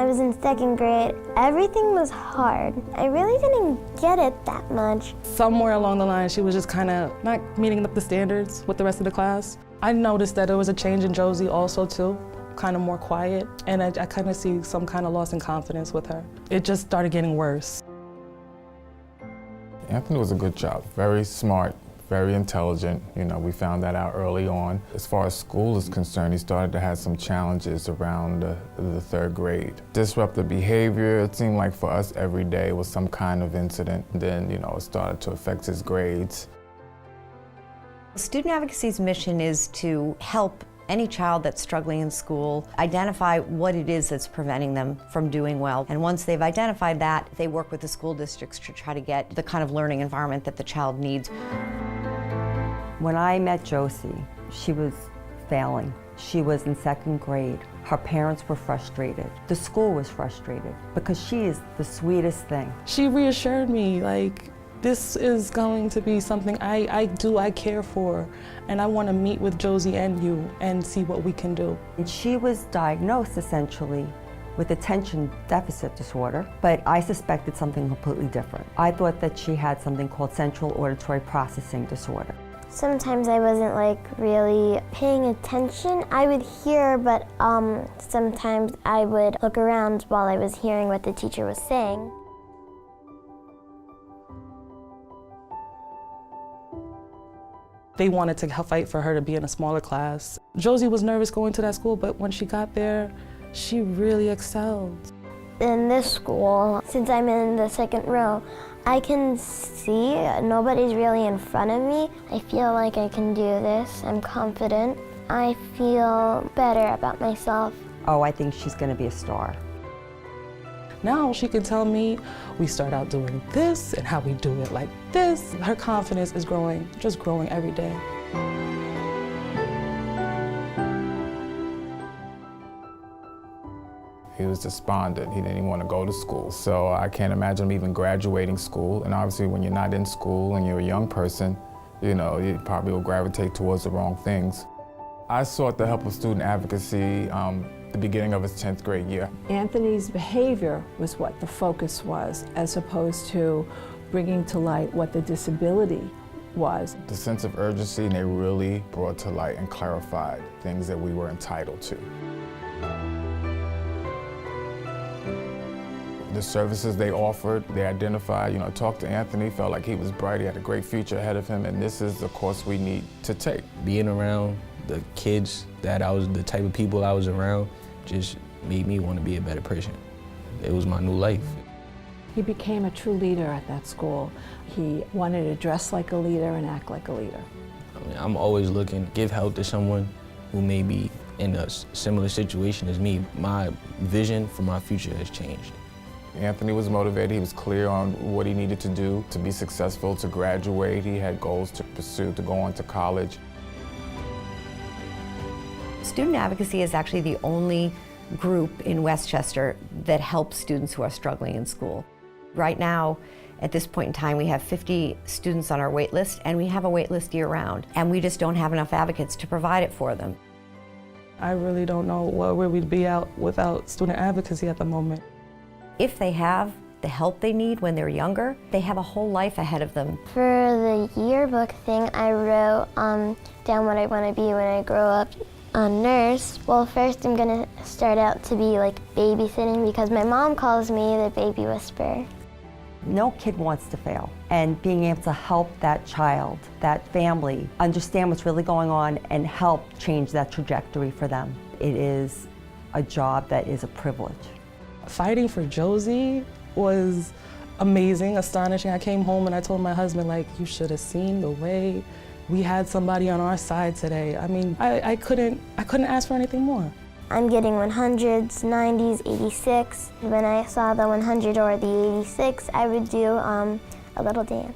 was in second grade, everything was hard. I really didn't get it that much. Somewhere along the line, she was just kind of not meeting up the standards with the rest of the class. I noticed that there was a change in Josie also too, kind of more quiet, and I kind of see some kind of loss in confidence with her. It just started getting worse. Anthony was a good child, very smart, very intelligent. You know, we found that out early on. As far as school is concerned, he started to have some challenges around the third grade. Disruptive behavior, it seemed like for us every day was some kind of incident. Then, you know, it started to affect his grades. Student Advocacy's mission is to help any child that's struggling in school identify what it is that's preventing them from doing well. And once they've identified that, they work with the school districts to try to get the kind of learning environment that the child needs. When I met Josie, she was failing. She was in second grade. Her parents were frustrated. The school was frustrated because she is the sweetest thing. She reassured me, like, this is going to be something I care for, and I want to meet with Josie and you and see what we can do. And she was diagnosed essentially with attention deficit disorder, but I suspected something completely different. I thought that she had something called central auditory processing disorder. Sometimes I wasn't really paying attention. I would hear, but sometimes I would look around while I was hearing what the teacher was saying. They wanted to fight for her to be in a smaller class. Josie was nervous going to that school, but when she got there, she really excelled. In this school, since I'm in the second row, I can see nobody's really in front of me. I feel like I can do this. I'm confident. I feel better about myself. Oh, I think she's going to be a star. Now she can tell me, we start out doing this and how we do it like this. Her confidence is growing, just growing every day. He was despondent. He didn't even want to go to school. So I can't imagine him even graduating school. And obviously when you're not in school and you're a young person, you know, you probably will gravitate towards the wrong things. I sought the help of Student Advocacy the beginning of his 10th grade year. Anthony's behavior was what the focus was, as opposed to bringing to light what the disability was. The sense of urgency, and they really brought to light and clarified things that we were entitled to. The services they offered, they identified, you know, talked to Anthony, felt like he was bright, he had a great future ahead of him, and this is the course we need to take. Being around the kids the type of people I was around, just made me want to be a better person. It was my new life. He became a true leader at that school. He wanted to dress like a leader and act like a leader. I mean, I'm always looking to give help to someone who may be in a similar situation as me. My vision for my future has changed. Anthony was motivated. He was clear on what he needed to do to be successful, to graduate. He had goals to pursue, to go on to college. Student Advocacy is actually the only group in Westchester that helps students who are struggling in school. Right now, at this point in time, we have 50 students on our wait list, and we have a wait list year-round, and we just don't have enough advocates to provide it for them. I really don't know where we'd be out without Student Advocacy at the moment. If they have the help they need when they're younger, they have a whole life ahead of them. For the yearbook thing, I wrote down what I want to be when I grow up. A nurse. Well, first I'm going to start out to be babysitting because my mom calls me the baby whisperer. No kid wants to fail, and being able to help that child, that family, understand what's really going on and help change that trajectory for them. It is a job that is a privilege. Fighting for Josie was amazing, astonishing. I came home and I told my husband, you should have seen the way we had somebody on our side today. I mean, I couldn't ask for anything more. I'm getting 100s, 90s, 86. When I saw the 100 or the 86, I would do a little dance.